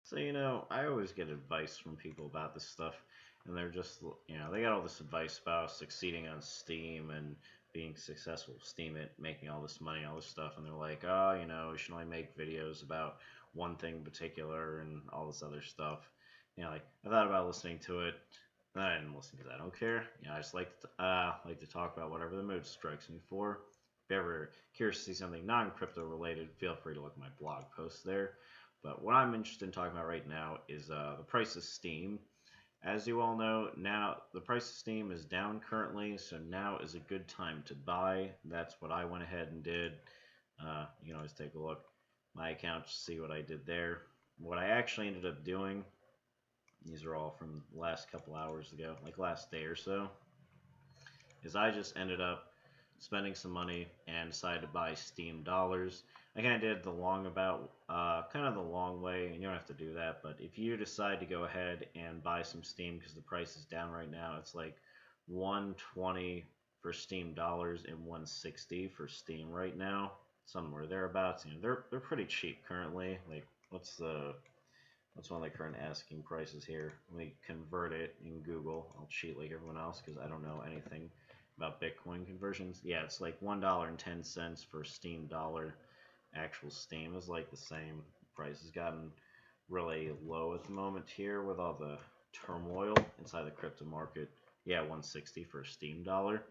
So, I always get advice from people about this stuff, and they're just, they got all this advice about succeeding on Steam and being successful with steemit, making all this money, all this stuff, and they're like, oh, you should only make videos about one thing in particular and all this other stuff. Like, I thought about listening to it, and I didn't listen because I don't care. I just like to talk about whatever the mood strikes me for. If you're ever curious to see something non-crypto related, feel free to look at my blog post there. But what I'm interested in talking about right now is the price of Steam. As you all know, now the price of Steam is down currently, so now is a good time to buy. That's what I went ahead and did. You can always take a look at my account to see what I did there. What I actually ended up doing, these are all from the last couple hours ago, like last day or so, is I just ended up spending some money and decided to buy Steam dollars. I kind of did the kind of the long way, and you don't have to do that. But if you decide to go ahead and buy some Steam because the price is down right now, it's like 120 for Steam dollars and 160 for Steam right now, somewhere thereabouts. They're pretty cheap currently. Like what's one of the current asking prices here? Let me convert it in Google. I'll cheat like everyone else because I don't know anything about Bitcoin conversions. Yeah, it's like $1.10 for Steam dollar. Actual Steam is like the same. Price has gotten really low at the moment here with all the turmoil inside the crypto market. Yeah, 160 for a Steam dollar.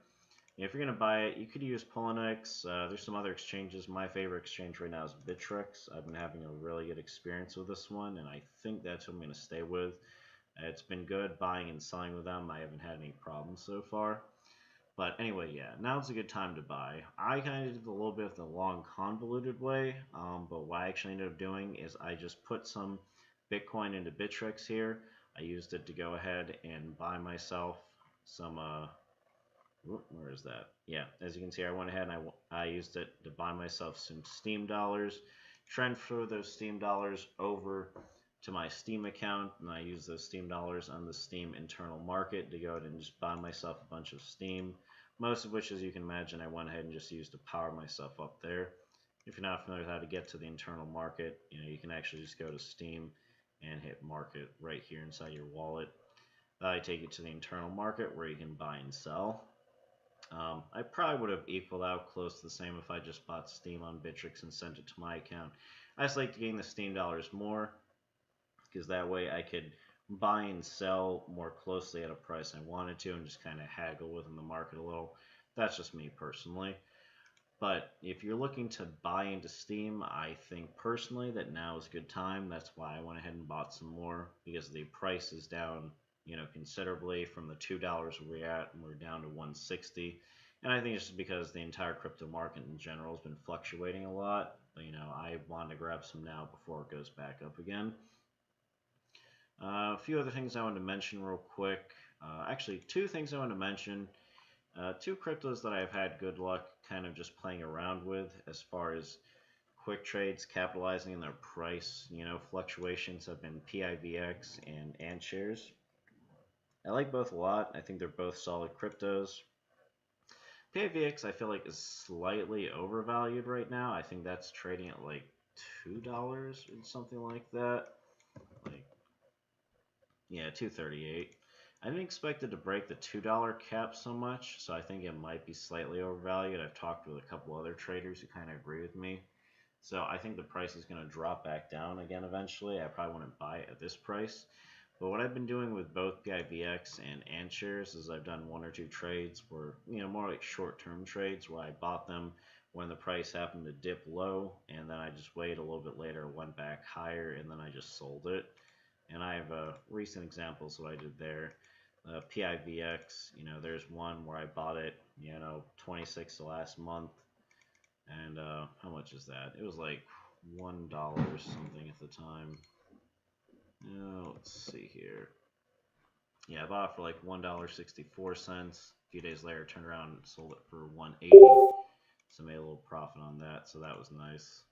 If you're going to buy it, you could use Poloniex. There's some other exchanges. My favorite exchange right now is Bittrex. I've been having a really good experience with this one, and I think that's what I'm going to stay with. It's been good buying and selling with them. I haven't had any problems so far. But anyway, yeah, now's a good time to buy. I kind of did a little bit of the long, convoluted way, but what I actually ended up doing is I just put some Bitcoin into Bittrex here. I used it to go ahead and buy myself some where is that? Yeah, as you can see, I went ahead and I used it to buy myself some Steam dollars, transfer those Steam dollars over to my Steam account, and I use those Steam dollars on the Steam internal market to go ahead and just buy myself a bunch of Steam, most of which, as you can imagine, I went ahead and just used to power myself up there. If you're not familiar with how to get to the internal market, you can actually just go to Steam and hit market right here inside your wallet. I take you to the internal market where you can buy and sell. I probably would have equaled out close to the same if I just bought Steam on Bittrex and sent it to my account. I just like to gain the Steam dollars more because that way I could buy and sell more closely at a price I wanted to and just kind of haggle within the market a little. That's just me personally. But if you're looking to buy into Steam, I think personally that now is a good time. That's why I went ahead and bought some more because the price is down, considerably from the $2 we're at, and we're down to 160. And I think it's just because the entire crypto market in general has been fluctuating a lot. But, I want to grab some now before it goes back up again. A few other things I wanted to mention real quick. Actually, two things I want to mention. Two cryptos that I've had good luck kind of just playing around with as far as quick trades capitalizing on their price, fluctuations have been PIVX and AntShares. I like both a lot. I think they're both solid cryptos. PIVX I feel like is slightly overvalued right now. I think that's trading at like $2 or something like that. Like, yeah, 238. I didn't expect it to break the $2 cap so much, so I think it might be slightly overvalued. I've talked with a couple other traders who kind of agree with me. So I think the price is going to drop back down again eventually. I probably wouldn't buy it at this price. But what I've been doing with both PIVX and AntShares is I've done one or two trades where, more like short-term trades where I bought them when the price happened to dip low, and then I just waited a little bit later, went back higher, and then I just sold it. And I have recent examples of what I did there. PIVX, there's one where I bought it, 26th of last month. And how much is that? It was like $1 something at the time. Let's see here. Yeah, I bought it for like $1.64. A few days later, turned around and sold it for $1.80. So I made a little profit on that, so that was nice.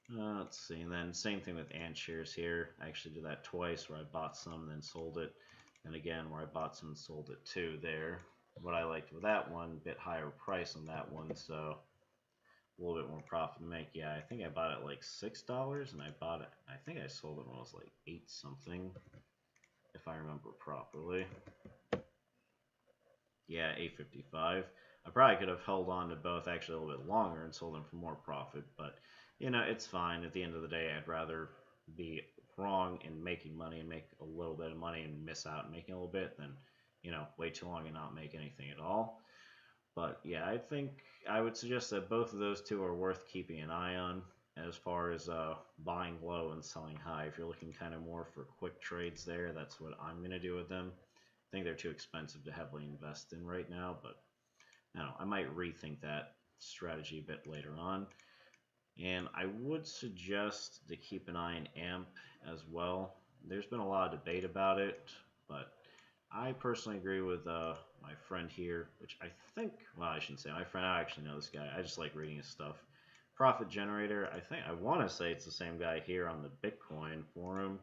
Let's see, and then same thing with AntShares here. I actually did that twice where I bought some and then sold it. And again, where I bought some and sold it too there. What I liked with that one, a bit higher price on that one, so a little bit more profit to make. Yeah, I think I bought it like $6, and I bought it. I think I sold it when it was like 8 something, if I remember properly. Yeah, 8.55. I probably could have held on to both actually a little bit longer and sold them for more profit, but it's fine. At the end of the day, I'd rather be wrong in making money and make a little bit of money and miss out and making a little bit than wait too long and not make anything at all. But yeah, I think I would suggest that both of those two are worth keeping an eye on as far as buying low and selling high. If you're looking kind of more for quick trades there, that's what I'm going to do with them. I think they're too expensive to heavily invest in right now, but I might rethink that strategy a bit later on. And I would suggest to keep an eye on AMP as well. There's been a lot of debate about it, but I personally agree with my friend here, which I think, well, I shouldn't say my friend. I actually know this guy. I just like reading his stuff. Profit Generator. I want to say it's the same guy here on the Bitcoin forum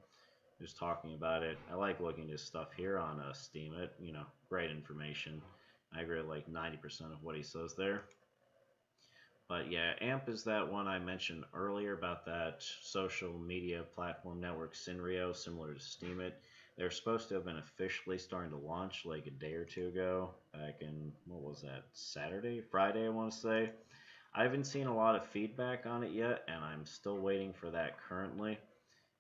who's talking about it. I like looking at his stuff here on steemit. Great information. I agree with like 90% of what he says there. But yeah, AMP is that one I mentioned earlier about that social media platform network Synrio, similar to Steemit. They're supposed to have been officially starting to launch like a day or two ago, back in, what was that, Friday, I want to say. I haven't seen a lot of feedback on it yet, and I'm still waiting for that currently.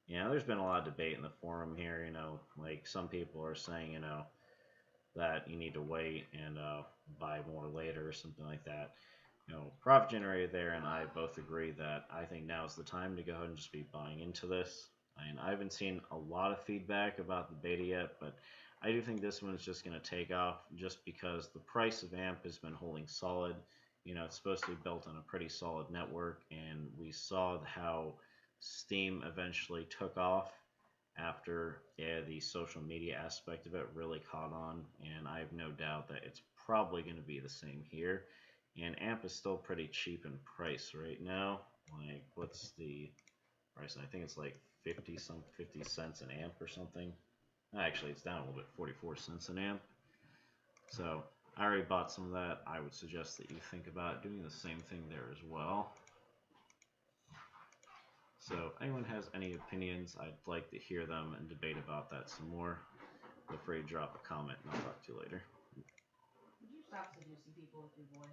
There's been a lot of debate in the forum here, like some people are saying, that you need to wait and buy more later or something like that. Profit generator there and I both agree that I think now is the time to go ahead and just be buying into this. I haven't seen a lot of feedback about the beta yet, but I do think this one is just going to take off just because the price of AMP has been holding solid. It's supposed to be built on a pretty solid network, and we saw how Steem eventually took off after the social media aspect of it really caught on, and I have no doubt that it's probably going to be the same here. And AMP is still pretty cheap in price right now. Like, what's the price? I think it's like 50 cents an amp or something. Actually, it's down a little bit, 44 cents an amp. So I already bought some of that. I would suggest that you think about doing the same thing there as well. So if anyone has any opinions, I'd like to hear them and debate about that some more. Feel free to drop a comment and I'll talk to you later. Would you stop seducing people with your voice?